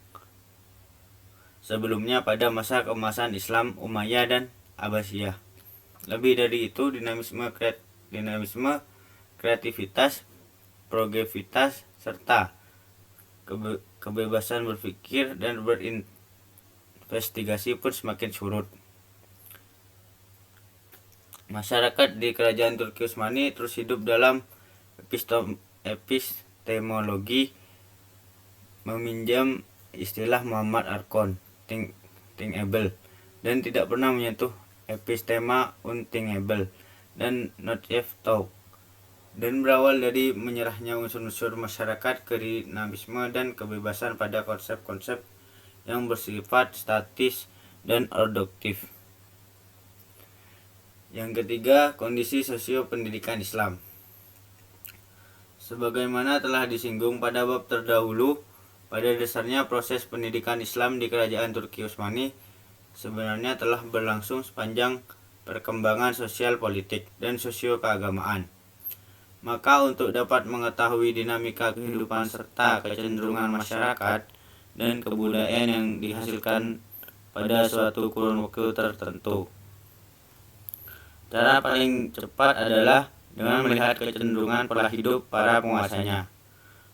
sebelumnya pada masa keemasan Islam Umayyah dan Abbasiyah. Lebih dari itu, dinamisme, kreativitas, progresivitas, serta kebebasan berpikir dan berinvestigasi pun semakin surut. Masyarakat di kerajaan Turki Utsmani terus hidup dalam epistemologi, meminjam istilah Muhammad Arkon, thinkable, dan tidak pernah menyentuh epistema unthinkable dan not yet thought, dan berawal dari menyerahnya unsur-unsur masyarakat ke dinamisme dan kebebasan pada konsep-konsep yang bersifat statis dan reduktif. Yang ketiga, kondisi sosio pendidikan Islam. Sebagaimana telah disinggung pada bab terdahulu, pada dasarnya proses pendidikan Islam di kerajaan Turki Utsmani sebenarnya telah berlangsung sepanjang perkembangan sosial politik dan sosio keagamaan. Maka untuk dapat mengetahui dinamika kehidupan serta kecenderungan masyarakat dan kebudayaan yang dihasilkan pada suatu kurun waktu tertentu, cara paling cepat adalah dengan melihat kecenderungan pola hidup para penguasanya.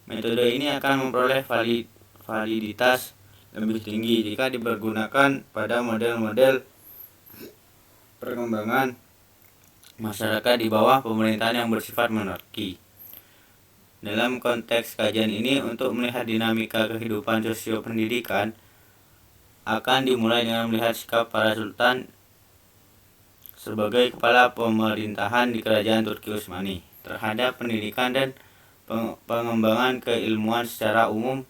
Metode ini akan memperoleh validitas lebih tinggi jika dipergunakan pada model-model perkembangan masyarakat di bawah pemerintahan yang bersifat monarki. Dalam konteks kajian ini, untuk melihat dinamika kehidupan sosio pendidikan akan dimulai dengan melihat sikap para sultan sebagai kepala pemerintahan di kerajaan Turki Utsmani terhadap pendidikan dan pengembangan keilmuan secara umum.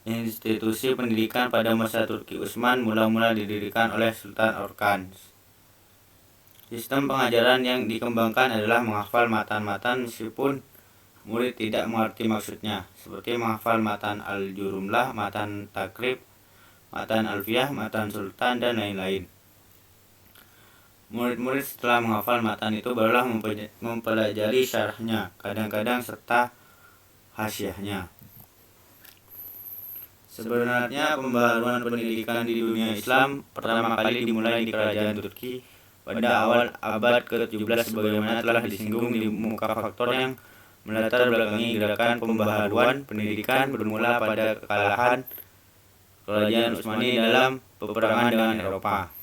Institusi pendidikan pada masa Turki Utsman mula-mula didirikan oleh Sultan Orkan. Sistem pengajaran yang dikembangkan adalah menghafal matan-matan meskipun murid tidak mengerti maksudnya, seperti menghafal matan al-jurumlah, matan takrib, matan alfiyah, matan sultan, dan lain-lain. Murid-murid setelah menghafal matan itu barulah mempelajari syarahnya, kadang-kadang serta hasyiahnya. Sebenarnya pembaharuan pendidikan di dunia Islam pertama kali dimulai di kerajaan Turki pada awal abad ke-17 sebagaimana telah disinggung di muka faktor yang melatar belakangi gerakan pembaharuan pendidikan bermula pada kekalahan Kerajaan Utsmani dalam peperangan dengan Eropa.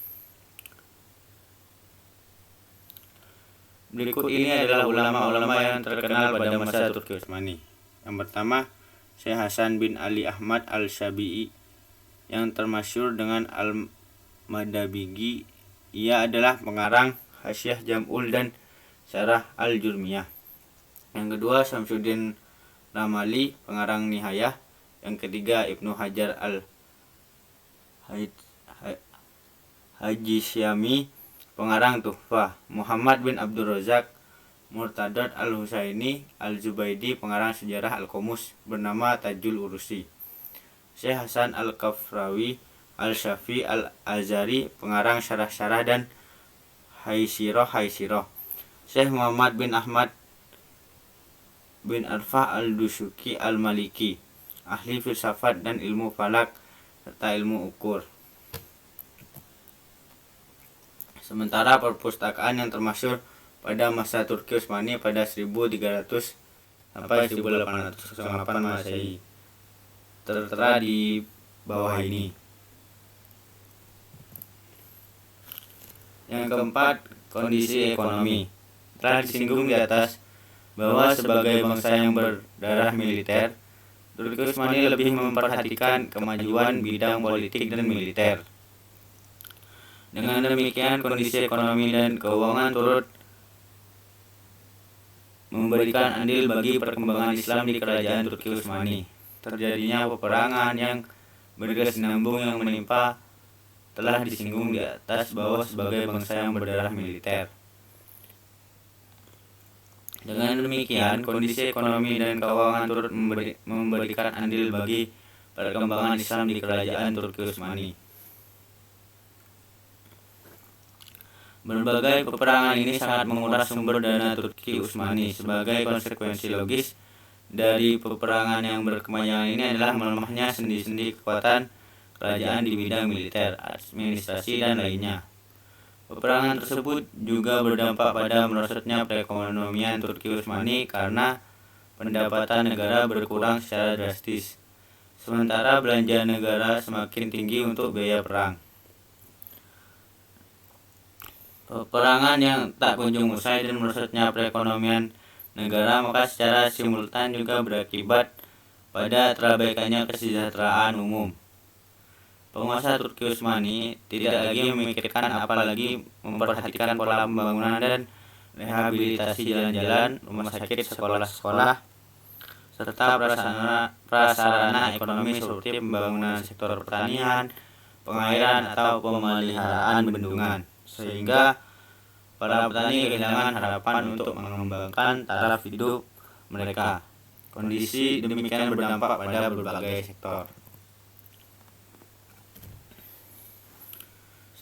Berikut ini adalah ulama-ulama yang terkenal pada masa Turki Utsmani. Yang pertama, Syekh Hasan bin Ali Ahmad al-Syabi'i yang termasyhur dengan Al-Madabigi. Ia adalah pengarang Hasyiah Jam'ul dan Syarah Al-Jurmiyah. Yang kedua, Syamsuddin Ramali, pengarang Nihayah. Yang ketiga, Ibnu Hajar al-Hajisyami, pengarang Tuhfah. Muhammad bin Abdul Razak Murtadad al-Husaini al-Zubaidi, pengarang sejarah Al-Qomus bernama Tajul Urusi. Syekh Hasan al-Kafrawi al-Syafi al-Azari, pengarang syarah-syarah dan Haisyiroh. Syekh Muhammad bin Ahmad bin Arfah al-Dusuki al-Maliki, ahli filsafat dan ilmu falak serta ilmu ukur. Sementara perpustakaan yang termasyhur pada masa Turki Utsmani pada 1300 sampai 1808 Masehi tertera di bawah ini. Yang keempat, kondisi ekonomi. Telah disinggung di atas bahwa sebagai bangsa yang berdarah militer, Turki Utsmani lebih memperhatikan kemajuan bidang politik dan militer. Dengan demikian, kondisi ekonomi dan keuangan turut memberikan andil bagi perkembangan Islam di kerajaan Turki Utsmani. Terjadinya peperangan yang berkesinambung yang menimpa telah disinggung di atas bahwa sebagai bangsa yang berdarah militer. Dengan demikian, kondisi ekonomi dan keuangan turut memberikan andil bagi perkembangan Islam di kerajaan Turki Utsmani. Berbagai peperangan ini sangat menguras sumber dana Turki Utsmani. Sebagai konsekuensi logis dari peperangan yang berkepanjangan ini adalah melemahnya sendi-sendi kekuatan kerajaan di bidang militer, administrasi, dan lainnya. Peperangan tersebut juga berdampak pada merosotnya perekonomian Turki Utsmani karena pendapatan negara berkurang secara drastis, sementara belanja negara semakin tinggi untuk biaya perang. Peperangan yang tak kunjung usai dan merosotnya perekonomian negara maka secara simultan juga berakibat pada terabaikannya kesejahteraan umum. Penguasa Turki Utsmani tidak lagi memikirkan apalagi memperhatikan pola pembangunan dan rehabilitasi jalan-jalan, rumah sakit, sekolah-sekolah, serta prasarana ekonomi seperti pembangunan sektor pertanian, pengairan, atau pemeliharaan bendungan, sehingga para petani kehilangan harapan untuk mengembangkan taraf hidup mereka. Kondisi demikian berdampak pada berbagai sektor.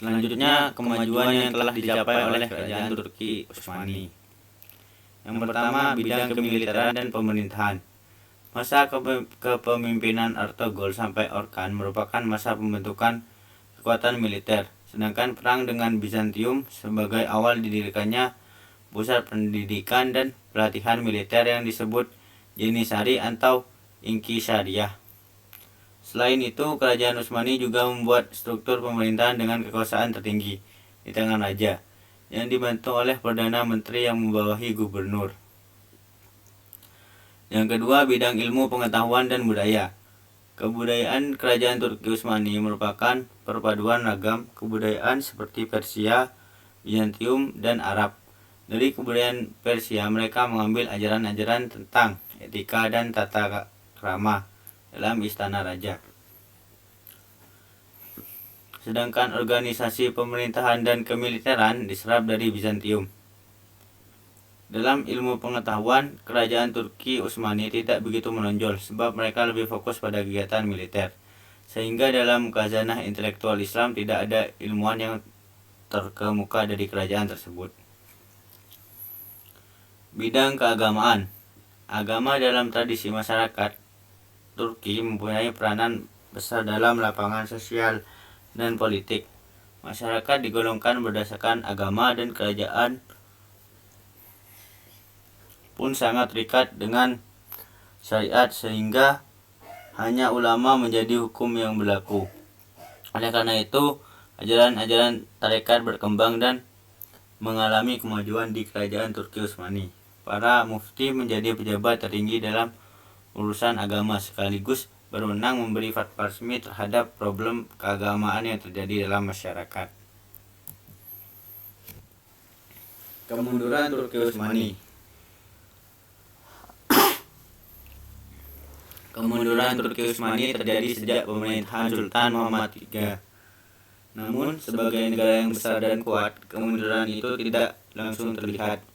Selanjutnya, kemajuan yang telah dicapai oleh kerajaan Turki Utsmani. Yang pertama, bidang kemiliteran dan pemerintahan. Masa kepemimpinan Ertugrul sampai Orkan merupakan masa pembentukan kekuatan militer, sedangkan perang dengan Bizantium sebagai awal didirikannya pusat pendidikan dan pelatihan militer yang disebut Jenisari atau Inkisariyah. Selain itu, kerajaan Utsmani juga membuat struktur pemerintahan dengan kekuasaan tertinggi di tangan raja, yang dibantu oleh Perdana Menteri yang membawahi gubernur. Yang kedua, bidang ilmu pengetahuan dan budaya. Kebudayaan kerajaan Turki Utsmani merupakan perpaduan ragam kebudayaan seperti Persia, Bizantium, dan Arab. Dari kebudayaan Persia, mereka mengambil ajaran-ajaran tentang etika dan tata krama dalam istana raja. Sedangkan organisasi pemerintahan dan kemiliteran diserap dari Bizantium. Dalam ilmu pengetahuan, kerajaan Turki Utsmani tidak begitu menonjol sebab mereka lebih fokus pada kegiatan militer. Sehingga dalam khazanah intelektual Islam tidak ada ilmuwan yang terkemuka dari kerajaan tersebut. Bidang keagamaan. Agama dalam tradisi masyarakat Turki mempunyai peranan besar dalam lapangan sosial dan politik. Masyarakat digolongkan berdasarkan agama dan kerajaan pun sangat terikat dengan syariat sehingga hanya ulama menjadi hukum yang berlaku. Oleh karena itu, ajaran-ajaran tarekat berkembang dan mengalami kemajuan di kerajaan Turki Utsmani. Para mufti menjadi pejabat tertinggi dalam urusan agama sekaligus berwenang memberi fatwa resmi terhadap problem keagamaan yang terjadi dalam masyarakat. Kemunduran Turki Utsmani. Kemunduran Turki Utsmani terjadi sejak pemerintahan Sultan Muhammad III. Namun, sebagai negara yang besar dan kuat, kemunduran itu tidak langsung terlihat.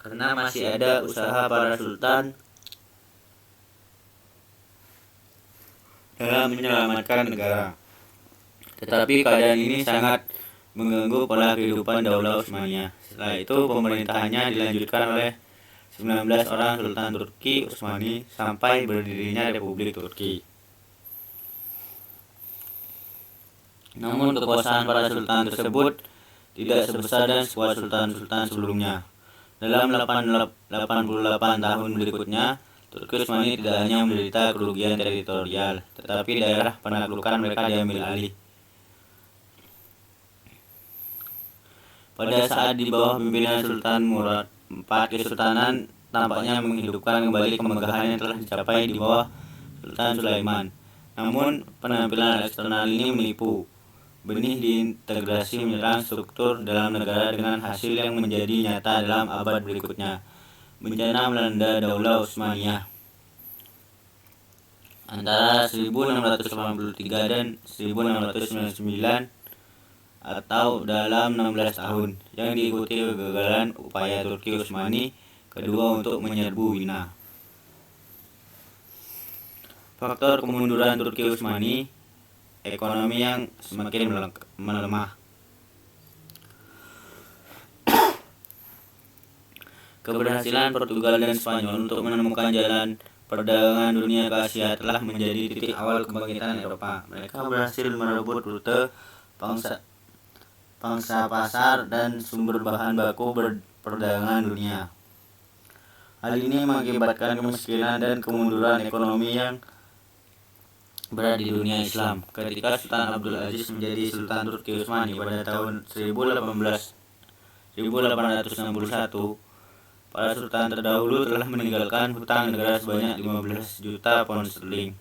Karena masih ada usaha para sultan dalam menyelamatkan negara. Tetapi keadaan ini sangat mengganggu pola kehidupan Daulah Utsmaniyah. Setelah itu, pemerintahannya dilanjutkan oleh 19 orang Sultan Turki Utsmani sampai berdirinya Republik Turki. Namun kekuasaan para sultan tersebut tidak sebesar dan sekuat sultan-sultan sebelumnya. Dalam 88 tahun berikutnya, Turki Utsmani tidak hanya menderita kerugian teritorial, tetapi daerah penaklukan mereka diambil alih. Pada saat di bawah pimpinan Sultan Murad IV, kesultanan tampaknya menghidupkan kembali kemegahan yang telah dicapai di bawah Sultan Sulaiman. Namun, penampilan eksternal ini menipu. Benih diintegrasi menyerang struktur dalam negara dengan hasil yang menjadi nyata dalam abad berikutnya. Bencana melanda Daulah Utsmaniyah antara 1683 dan 1699 atau dalam 16 tahun, yang diikuti kegagalan upaya Turki Utsmani kedua untuk menyerbu Wina. Faktor kemunduran Turki Utsmani: ekonomi yang semakin melemah. Keberhasilan Portugal dan Spanyol untuk menemukan jalan perdagangan dunia ke Asia telah menjadi titik awal kebangkitan Eropa. Mereka berhasil merebut rute pangsa pasar dan sumber bahan baku perdagangan dunia. Hal ini mengakibatkan kemiskinan dan kemunduran ekonomi yang berat di dunia Islam. Ketika Sultan Abdul Aziz menjadi Sultan Turki Utsmani pada tahun 1861, para sultan terdahulu telah meninggalkan hutang negara sebanyak 15 juta pound sterling.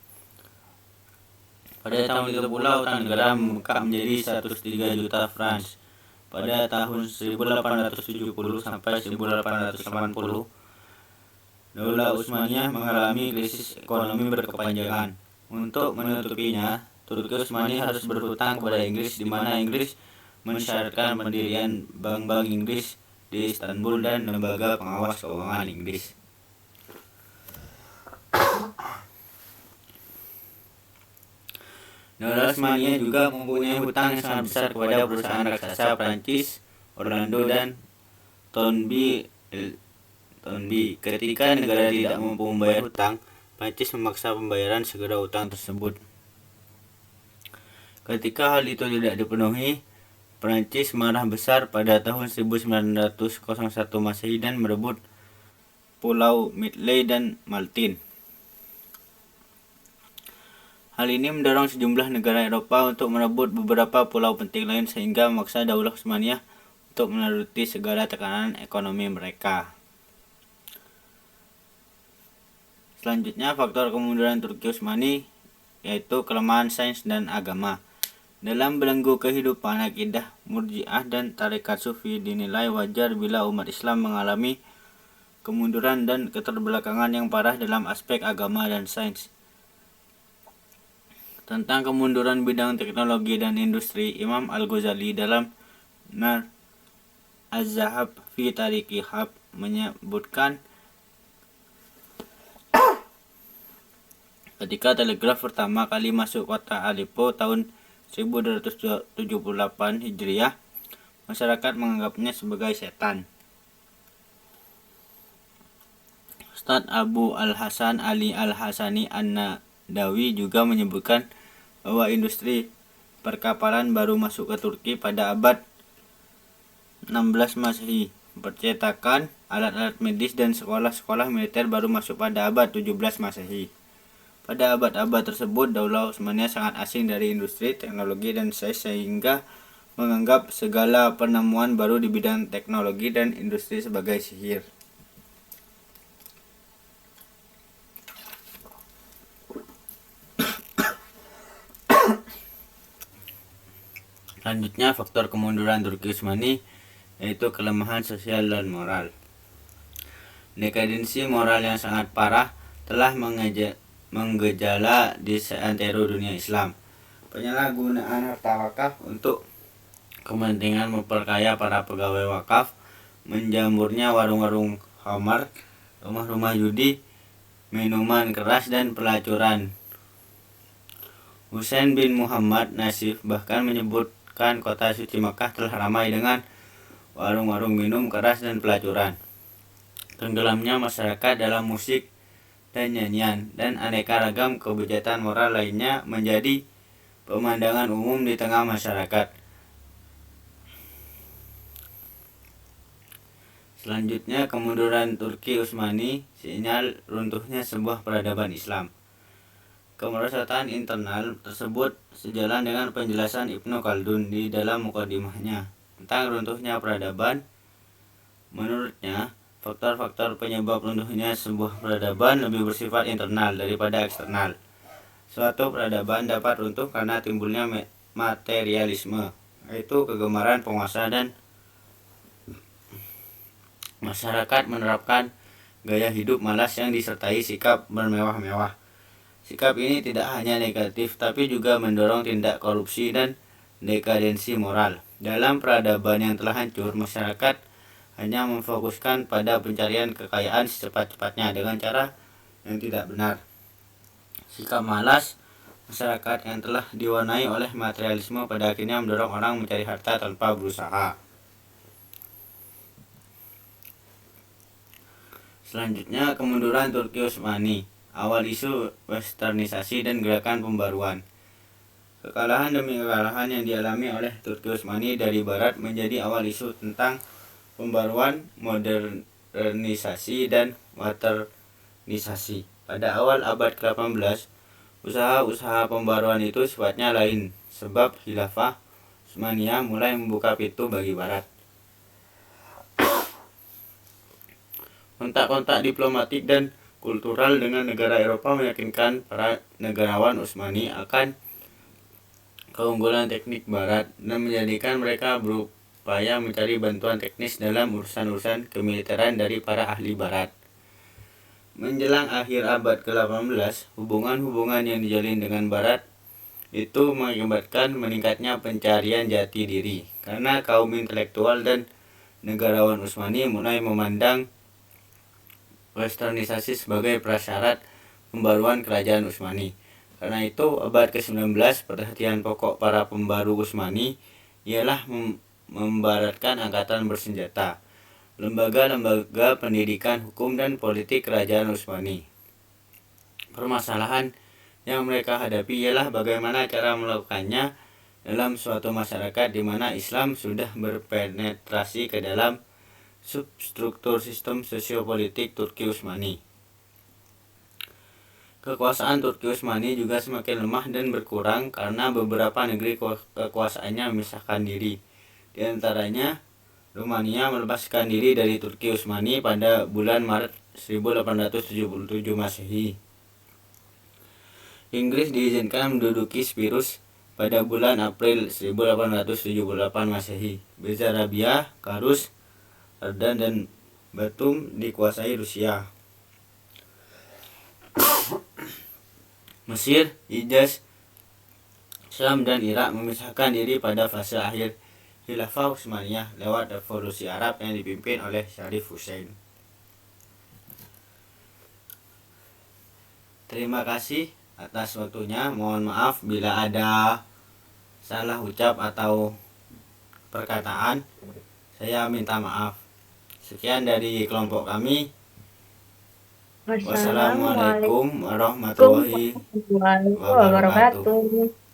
Pada tahun itu pula hutang negara membengkak menjadi 103 juta francs. Pada tahun 1870 sampai 1880, Daulah Utsmaniyah mengalami krisis ekonomi berkepanjangan. Untuk menutupinya, Turki Utsmani harus berhutang kepada Inggris, di mana Inggris mensyaratkan pendirian bank-bank Inggris di Istanbul dan lembaga pengawas keuangan Inggris. Daulah Utsmaniyah juga mempunyai hutang yang sangat besar kepada perusahaan raksasa Prancis, Orlando dan Toynbee. Ketika negara tidak mampu membayar hutang, Prancis memaksa pembayaran segera hutang tersebut. Ketika hal itu tidak dipenuhi, Prancis marah besar pada tahun 1901 Masehi dan merebut Pulau Midley dan Maltin. Hal ini mendorong sejumlah negara Eropa untuk merebut beberapa pulau penting lain sehingga memaksa Daulah Utsmaniyah untuk menuruti segala tekanan ekonomi mereka. Selanjutnya, faktor kemunduran Turki Utsmani yaitu kelemahan sains dan agama. Dalam belenggu kehidupan, akidah Murji'ah dan tarekat Sufi dinilai wajar bila umat Islam mengalami kemunduran dan keterbelakangan yang parah dalam aspek agama dan sains. Tentang kemunduran bidang teknologi dan industri, Imam Al-Ghazali dalam Nar Az-Zahab fi Tariqi Hab menyebutkan ketika telegraf pertama kali masuk kota Aleppo tahun 1278 Hijriah, masyarakat menganggapnya sebagai setan. Ustadz Abu Al-Hasan Ali Al-Hasani An-Nadawi juga menyebutkan bahwa industri perkapalan baru masuk ke Turki pada abad 16 Masehi. Percetakan, alat-alat medis, dan sekolah-sekolah militer baru masuk pada abad 17 Masehi. Pada abad-abad tersebut, Daulah Utsmaniyah sangat asing dari industri, teknologi, dan sains sehingga menganggap segala penemuan baru di bidang teknologi dan industri sebagai sihir. Selanjutnya, faktor kemunduran Turki Utsmani yaitu kelemahan sosial dan moral. Dekadensi moral yang sangat parah telah menggejala di seantero dunia Islam. Penyalahgunaan harta wakaf untuk kepentingan memperkaya para pegawai wakaf, menjamurnya warung-warung khamar, rumah-rumah judi, minuman keras, dan pelacuran. Husain bin Muhammad Nasif bahkan menyebutkan kota suci Makkah telah ramai dengan warung-warung minum keras dan pelacuran. Tenggelamnya masyarakat dalam musik dan nyanyian dan aneka ragam kebejatan moral lainnya menjadi pemandangan umum di tengah masyarakat. Selanjutnya, kemunduran Turki Utsmani, sinyal runtuhnya sebuah peradaban Islam. Kemerosotan internal tersebut sejalan dengan penjelasan Ibnu Khaldun di dalam mukadimahnya tentang runtuhnya peradaban. Menurutnya, faktor-faktor penyebab runtuhnya sebuah peradaban lebih bersifat internal daripada eksternal. Suatu peradaban dapat runtuh karena timbulnya materialisme, yaitu kegemaran penguasa dan masyarakat menerapkan gaya hidup malas yang disertai sikap bermewah-mewah. Sikap ini tidak hanya negatif tapi juga mendorong tindak korupsi dan dekadensi moral. Dalam peradaban yang telah hancur, masyarakat hanya memfokuskan pada pencarian kekayaan secepat-cepatnya dengan cara yang tidak benar. Sikap malas masyarakat yang telah diwarnai oleh materialisme pada akhirnya mendorong orang mencari harta tanpa berusaha. Selanjutnya, kemunduran Turki Utsmani. Awal isu westernisasi dan gerakan pembaruan. Kekalahan demi kekalahan yang dialami oleh Turki Utsmani dari barat menjadi awal isu tentang pembaruan, modernisasi, dan waternisasi. Pada awal abad ke-18, usaha-usaha pembaruan itu sifatnya lain, sebab Khilafah Utsmaniyah mulai membuka pintu bagi barat. Kontak-kontak diplomatik dan kultural dengan negara Eropa meyakinkan para negarawan Utsmani akan keunggulan teknik barat dan menjadikan mereka berupaya mencari bantuan teknis dalam urusan-urusan kemiliteran dari para ahli barat. Menjelang akhir abad ke-18, hubungan-hubungan yang dijalin dengan barat itu mengakibatkan meningkatnya pencarian jati diri karena kaum intelektual dan negarawan Utsmani mulai memandang westernisasi sebagai prasyarat pembaruan kerajaan Utsmani. Karena itu, abad ke-19 perhatian pokok para pembaru Utsmani ialah membaratkan angkatan bersenjata, lembaga-lembaga pendidikan, hukum, dan politik kerajaan Utsmani. Permasalahan yang mereka hadapi ialah bagaimana cara melakukannya dalam suatu masyarakat di mana Islam sudah berpenetrasi ke dalam substruktur sistem sosiopolitik Turki Utsmani. Kekuasaan Turki Utsmani juga semakin lemah dan berkurang karena beberapa negeri kekuasaannya memisahkan diri. Di antaranya, Rumania melepaskan diri dari Turki Utsmani pada bulan Maret 1877 Masehi. Inggris diizinkan menduduki Spirus pada bulan April 1878 Masehi. Bessarabia, Karus, Ardan, dan Batum dikuasai Rusia. Mesir, Hijaz, Syam, dan Irak memisahkan diri pada fase akhir Khilafah Utsmaniyah lewat revolusi Arab yang dipimpin oleh Syarif Hussein. Terima kasih atas waktunya. Mohon maaf bila ada salah ucap atau perkataan. Saya minta maaf. Sekian dari kelompok kami. Wassalamualaikum warahmatullahi warahmatullahi wabarakatuh. wabarakatuh.